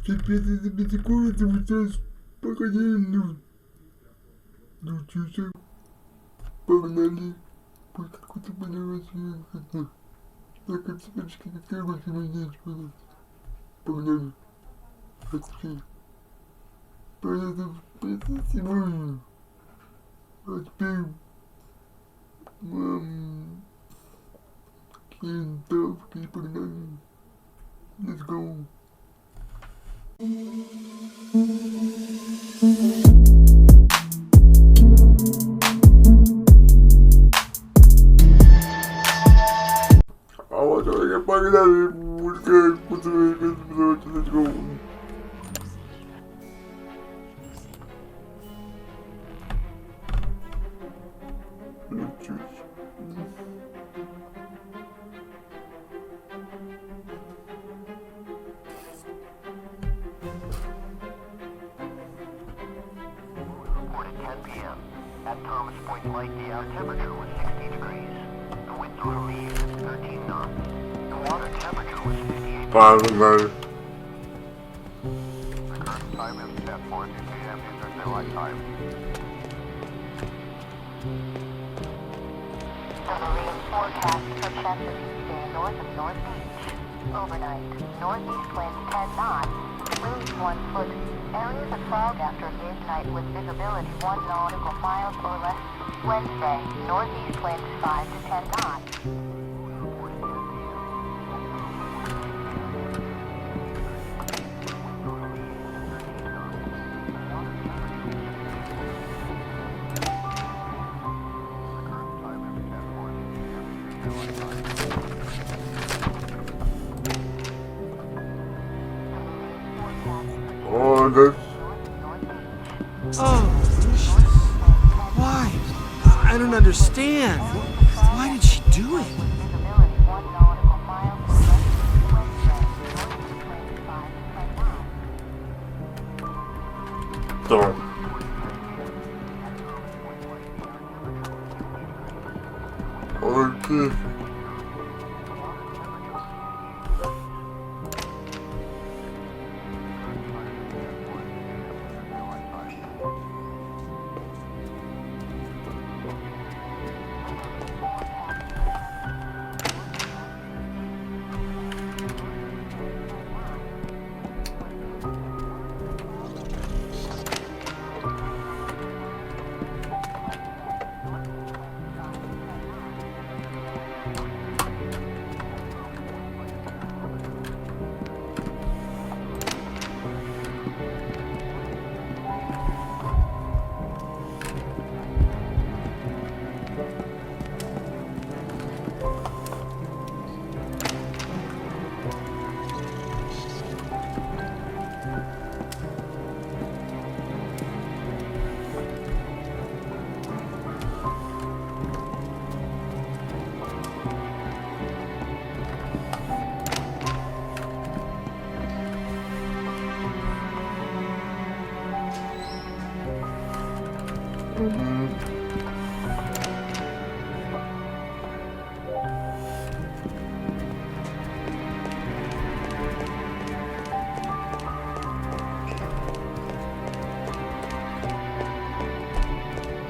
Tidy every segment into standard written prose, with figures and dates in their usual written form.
Теперь это бедокуры, мы сейчас погодили. Люциуса. Погнали. Пусть какой-то появился. Так, как цепочки, как первый менять. Погнали. Отличие. Поэтому сегодня. А теперь кентавки, погнали. Let's go. А вот я погнали, пускай путает, let's go. Люциус. At Thomas Point Light, the air temperature was 60 degrees. The wind northerly is 13 knots. The water temperature was 58 Погнали. The current time is 10:40 p.m. Eastern Daylight Time. The marine forecast for Chesapeake Bay north of North Beach. Overnight, northeast winds 10 knots, winds 1 foot. Areas of fog after midnight with visibility 1 nautical miles or less. Wednesday, northeast winds 5 to 10 knots. Oh, that's... Oh, why? I don't understand. Why did she do it? Что? Окей.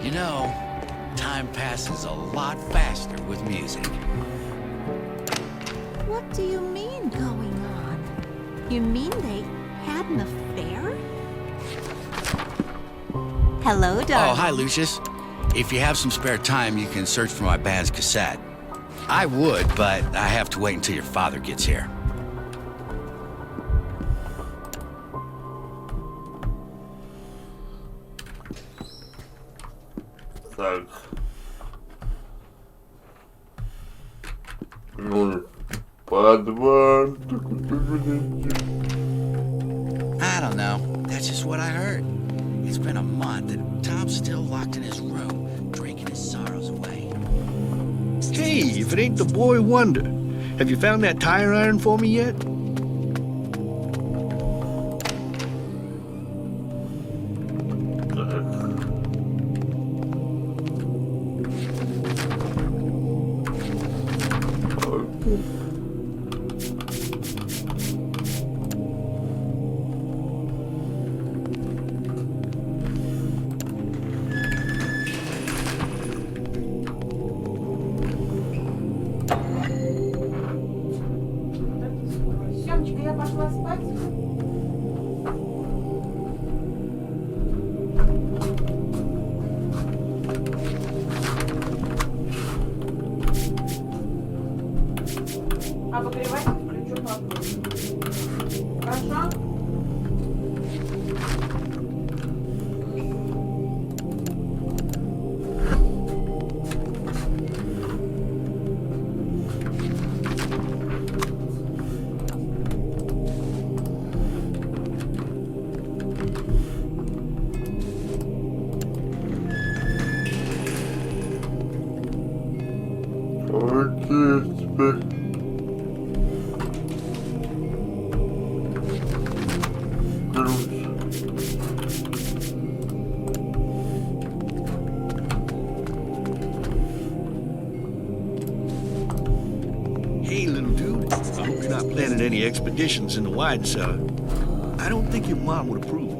You know, time passes a lot faster with music. What do you mean going on? You mean they had an affair? Hello, darling. Oh, hi, Lucius. If you have some spare time, you can search for my band's cassette. I would, but I have to wait until your father gets here. Так. Ну, подвал. I don't know. That's just what I heard. It's been a month and Tom's still locked in his room, drinking his sorrows away. Hey, if it ain't the boy wonder, have you found that tire iron for me yet? спать? Обогреватель включу попозже. Хорошо? Окей, теперь. Hey, little dude. I hope you're not planning any expeditions in the wine cellar. I don't think your mom would approve.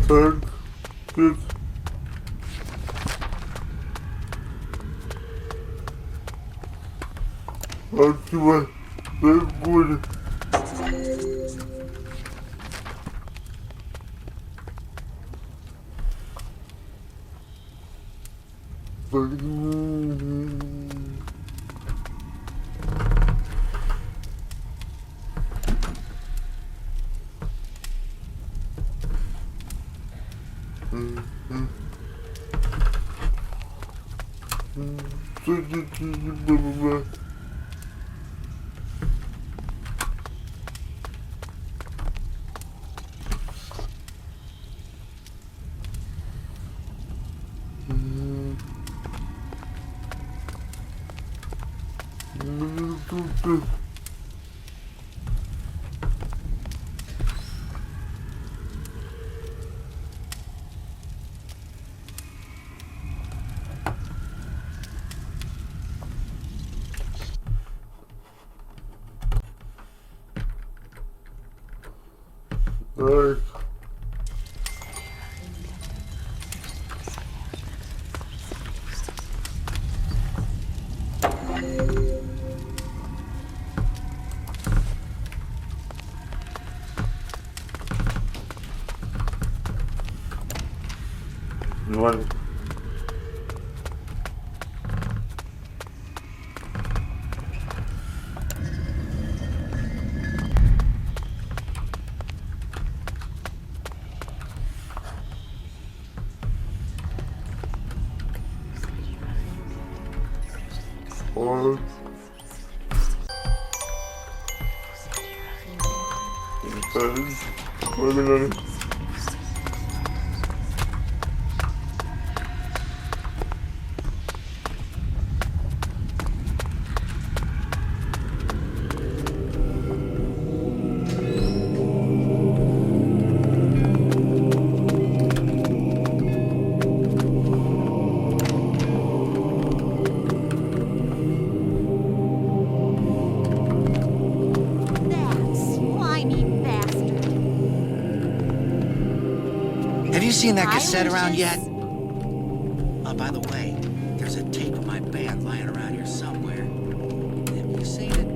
Так, нет. Открывай, так будет. Так. Нормально. Вот. Погнали. Have you seen that cassette Hi, around yet? Lucius. Oh, by the way, there's a tape of my band lying around here somewhere. Have you seen it?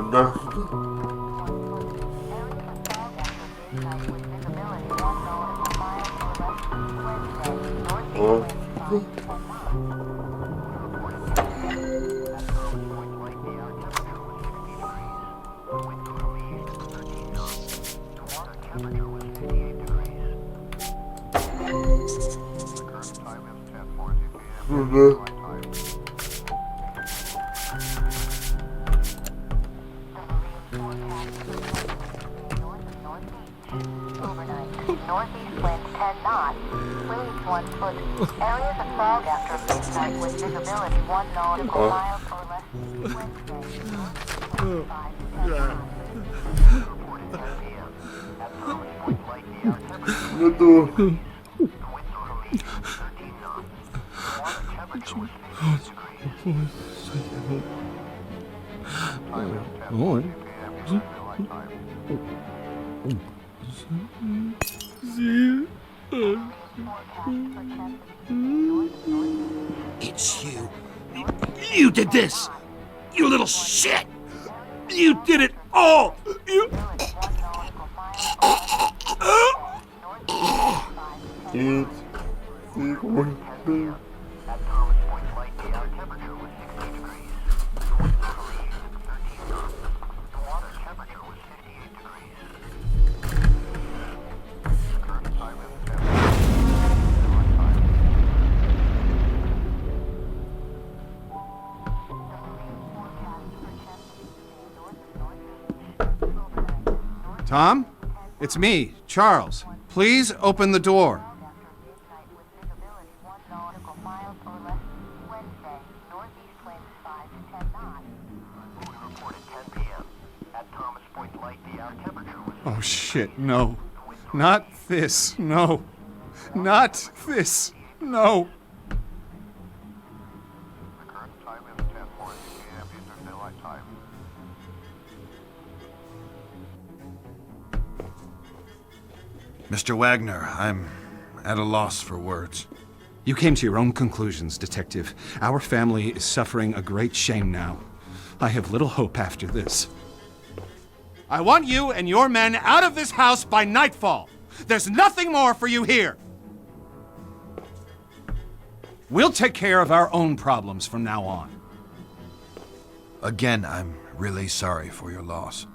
Надо... Northeast winds 10 knots, waves 1 foot, areas of fog after midnight with visibility 1 nautical mile or less. Wednesday, northeast 5 to 10 knots. Готово. It's you. You did this! You little shit! You did it all! You... Нет. Tom? It's me, Charles. Please open the door. Oh shit, no. Not this, no. Not this, no. Mr. Wagner, I'm at a loss for words. You came to your own conclusions, Detective. Our family is suffering a great shame now. I have little hope after this. I want you and your men out of this house by nightfall. There's nothing more for you here. We'll take care of our own problems from now on. Again, I'm really sorry for your loss.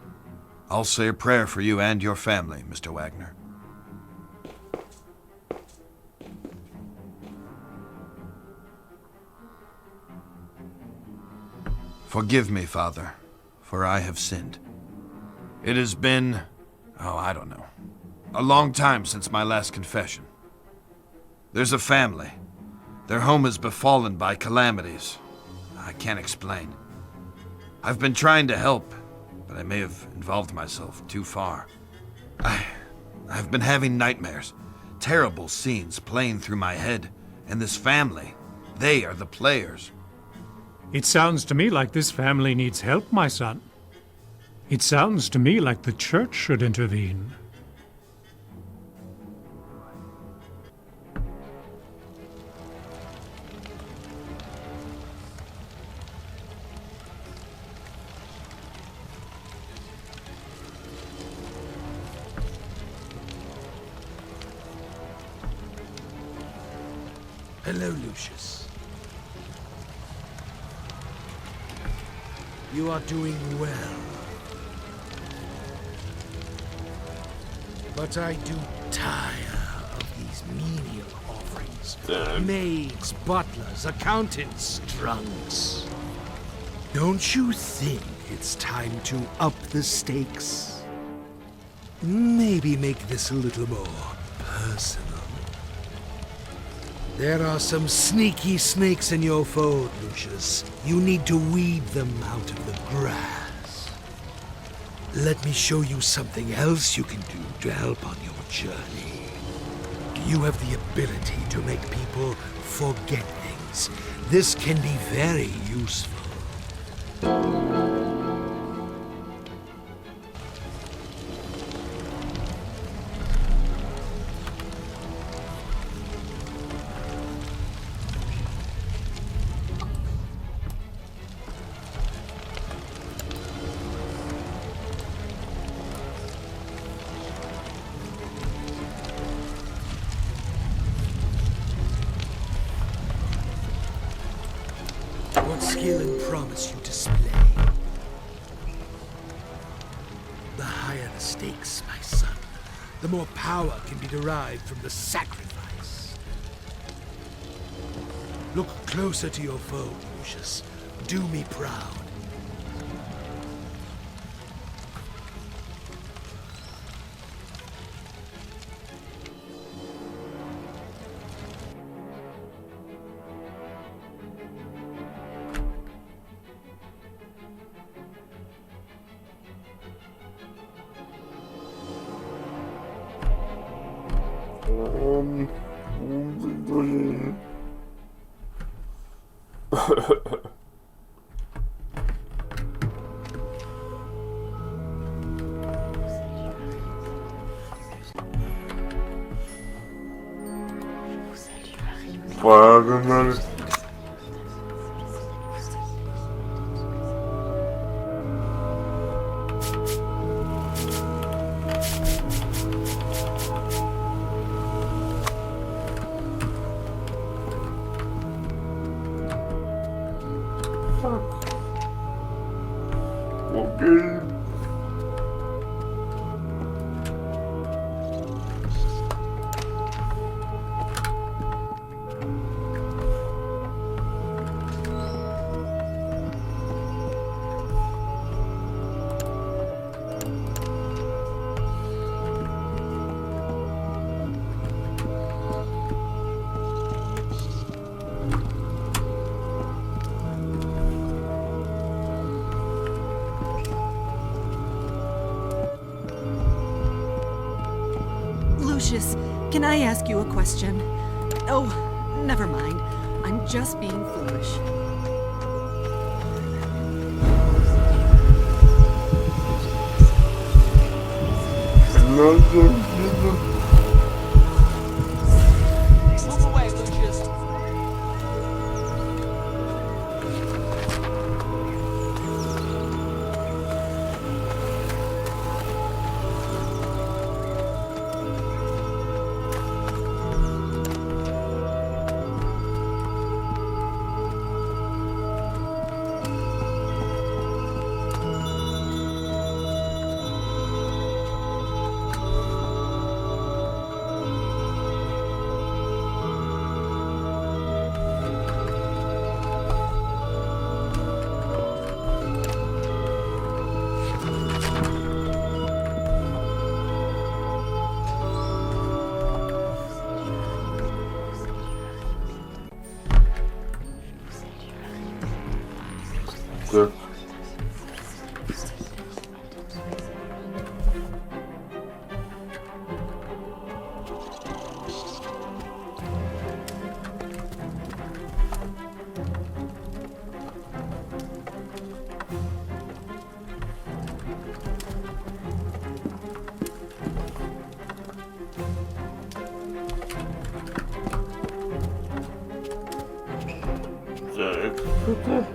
I'll say a prayer for you and your family, Mr. Wagner. Forgive me, Father, for I have sinned. It has been, I don't know, a long time since my last confession. There's a family. Their home is befallen by calamities. I can't explain. I've been trying to help, but I may have involved myself too far. I've been having nightmares, terrible scenes playing through my head, and this family, they are the players. It sounds to me like this family needs help, my son. It sounds to me like the church should intervene. Hello, Lucius. You are doing well. But I do tire of these menial offerings. Maids, butlers, accountants, drunks. Don't you think it's time to up the stakes? Maybe make this a little more personal. There are some sneaky snakes in your fold, Lucius. You need to weed them out of the grass. Let me show you something else you can do to help on your journey. You have the ability to make people forget things. This can be very useful. What skill and promise you display. The higher the stakes, my son, the more power can be derived from the sacrifice. Look closer to your foe, Lucius. Do me proud. Погнали. Окей. Lucius, can I ask you a question? Oh, never mind. I'm just being foolish. Move away, Lucius. Так. Так, что-то.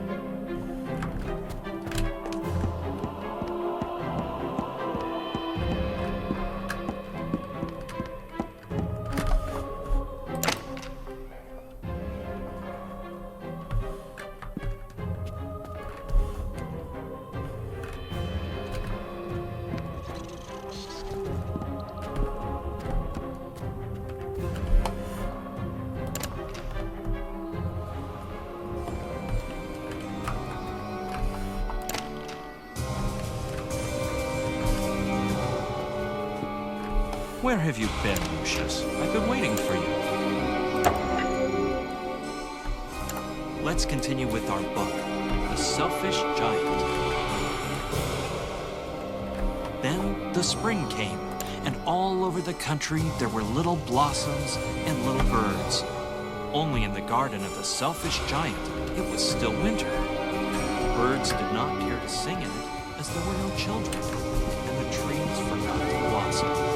Where have you been, Lucius? I've been waiting for you. Let's continue with our book, The Selfish Giant. Then the spring came, and all over the country there were little blossoms and little birds. Only in the garden of the Selfish Giant, it was still winter. The birds did not care to sing in it, as there were no children, and the trees forgot to blossom.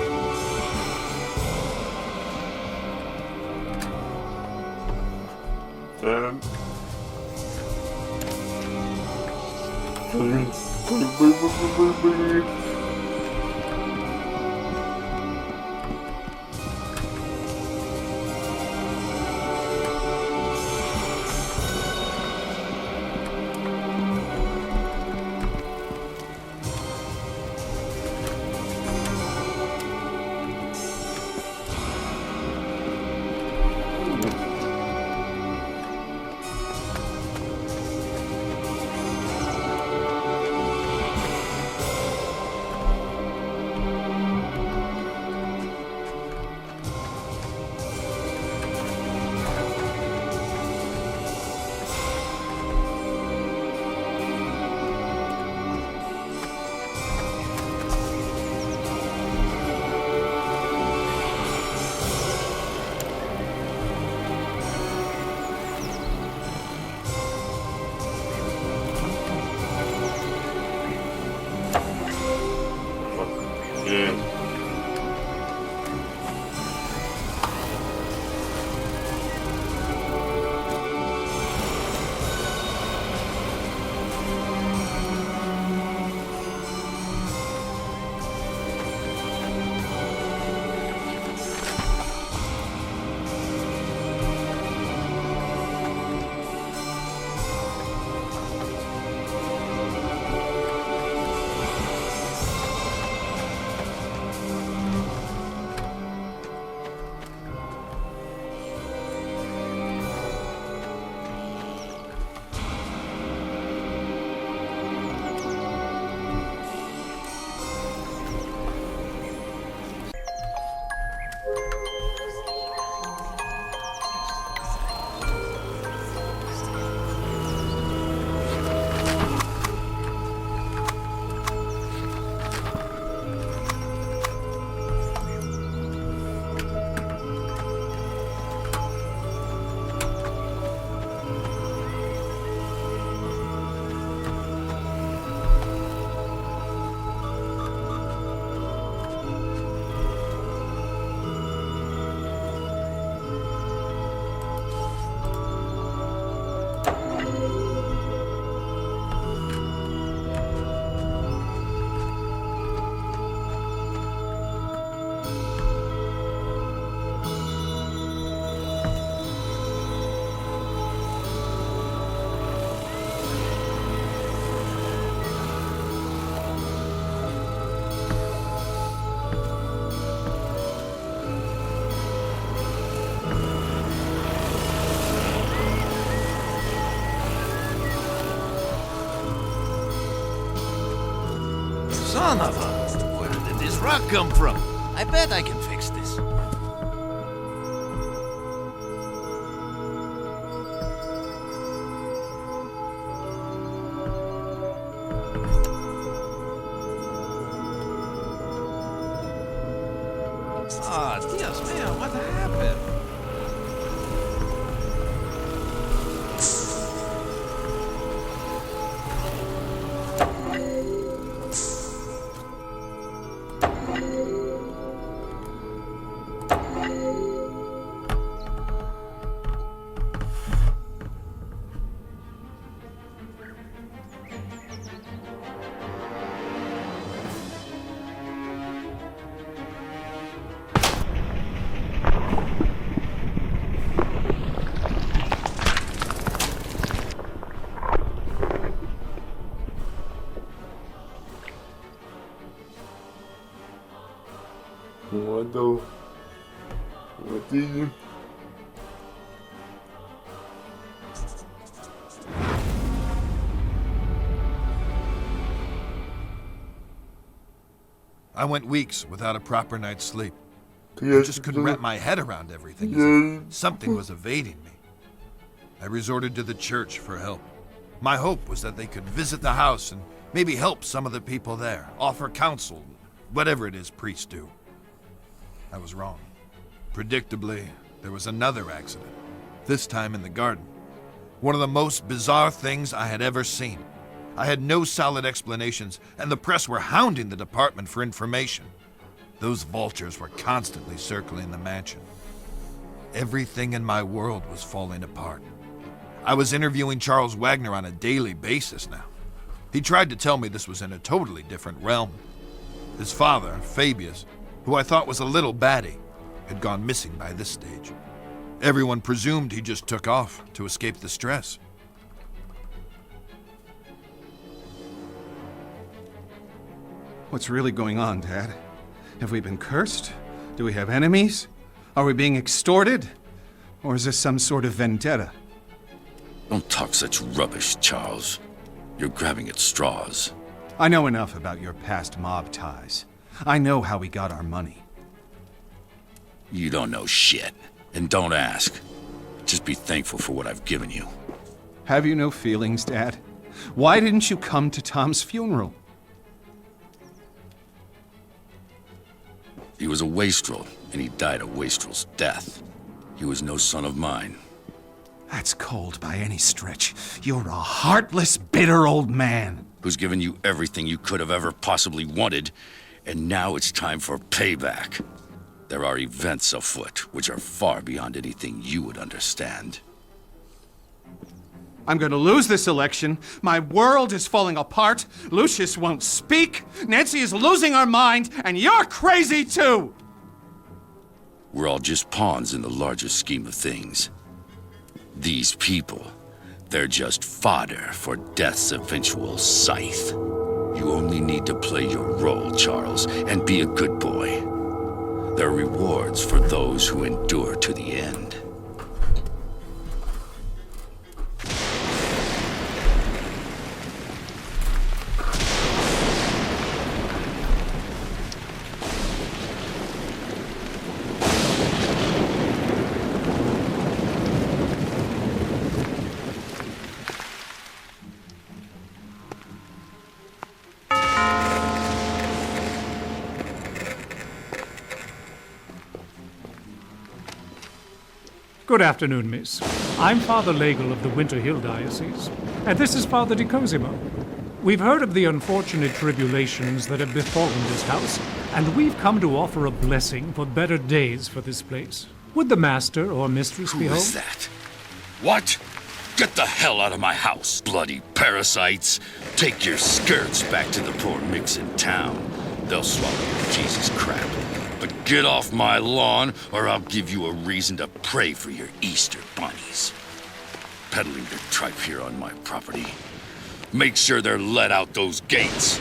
Son of a... Where did this rock come from? I bet I can fix this. Ah, Dios mío, what happened? Года, рождения. I went weeks without a proper night's sleep. I just couldn't wrap my head around everything. As if something was evading me. I resorted to the church for help. My hope was that they could visit the house and maybe help some of the people there, offer counsel, whatever it is priests do. I was wrong. Predictably, there was another accident, this time in the garden. One of the most bizarre things I had ever seen. I had no solid explanations, and the press were hounding the department for information. Those vultures were constantly circling the mansion. Everything in my world was falling apart. I was interviewing Charles Wagner on a daily basis now. He tried to tell me this was in a totally different realm. His father, Fabius, who I thought was a little batty, had gone missing by this stage. Everyone presumed he just took off to escape the stress. What's really going on, Dad? Have we been cursed? Do we have enemies? Are we being extorted? Or is this some sort of vendetta? Don't talk such rubbish, Charles. You're grabbing at straws. I know enough about your past mob ties. I know how we got our money. You don't know shit. And don't ask. Just be thankful for what I've given you. Have you no feelings, Dad? Why didn't you come to Tom's funeral? He was a wastrel, and he died a wastrel's death. He was no son of mine. That's cold by any stretch. You're a heartless, bitter old man. Who's given you everything you could have ever possibly wanted, and now it's time for payback. There are events afoot which are far beyond anything you would understand. I'm going to lose this election. My world is falling apart. Lucius won't speak. Nancy is losing her mind, and you're crazy too! We're all just pawns in the larger scheme of things. These people, they're just fodder for death's eventual scythe. You only need to play your role, Charles, and be a good boy. There are rewards for those who endure to the end. Good afternoon, miss. I'm Father Legel of the Winter Hill Diocese, and this is Father Di Cosimo. We've heard of the unfortunate tribulations that have befallen this house, and we've come to offer a blessing for better days for this place. Would the master or mistress be Who home? is that? What? Get the hell out of my house, bloody parasites! Take your skirts back to the poor micks in town. They'll swallow your Jesus crap. But get off my lawn, or I'll give you a reason to pray for your Easter bunnies. Peddling their tripe here on my property. Make sure they're let out those gates.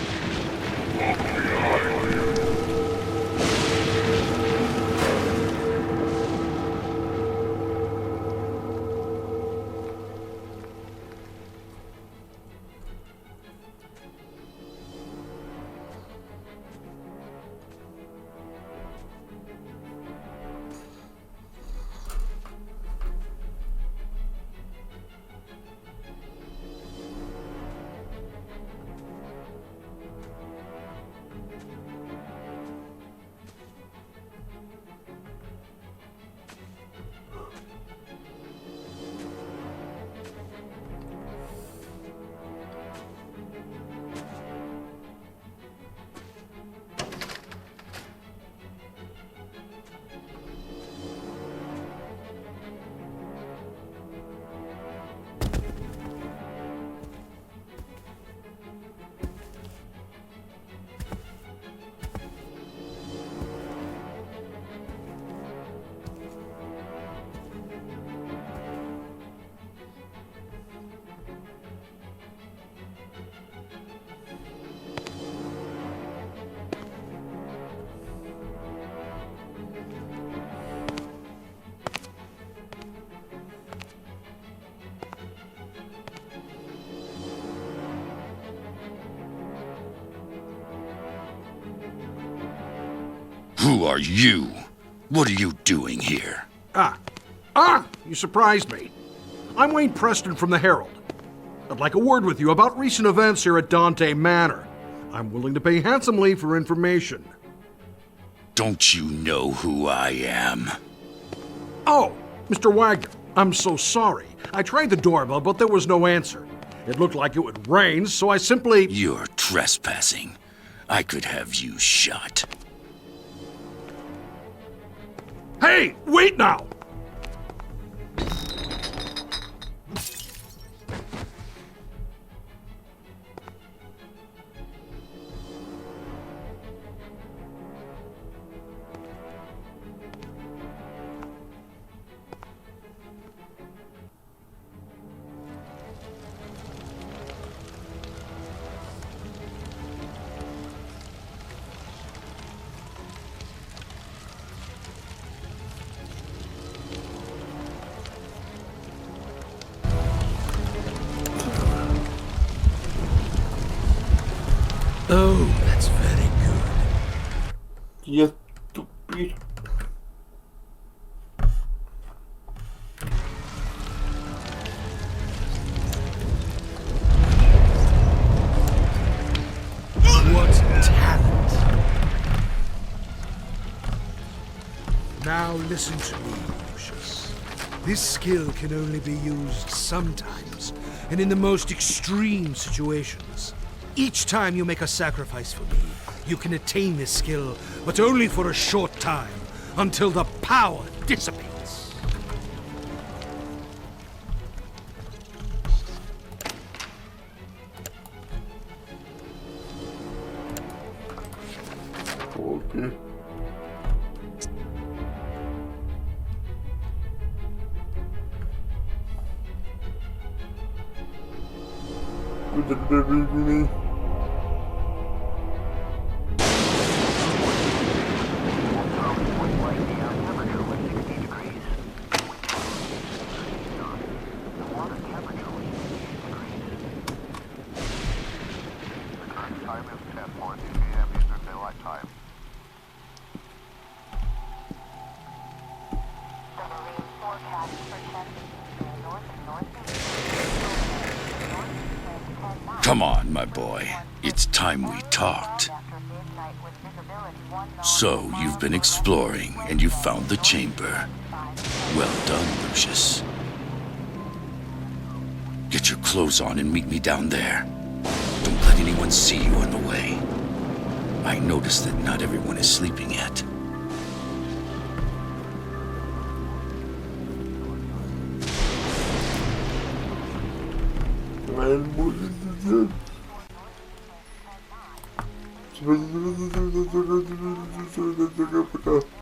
Who are you? What are you doing here? You surprised me. I'm Wayne Preston from the Herald. I'd like a word with you about recent events here at Dante Manor. I'm willing to pay handsomely for information. Don't you know who I am? Oh, Mr. Wagner, I'm so sorry. I tried the doorbell, but there was no answer. It looked like it would rain, so I simply... You're trespassing. I could have you shot. Hey, wait now! Oh, that's very good. Я тупик. What talent! Now listen to me, Lucius. This skill can only be used sometimes, and in the most extreme situations. Each time you make a sacrifice for me, you can attain this skill, but only for a short time, until the power dissipates. Окей. Куда тебя привели? Come on, my boy. It's time we talked. So, you've been exploring, and you found the chamber. Well done, Lucius. Get your clothes on and meet me down there. Don't let anyone see you on the way. I noticed that not everyone is sleeping yet. Man, будет делать? Пока.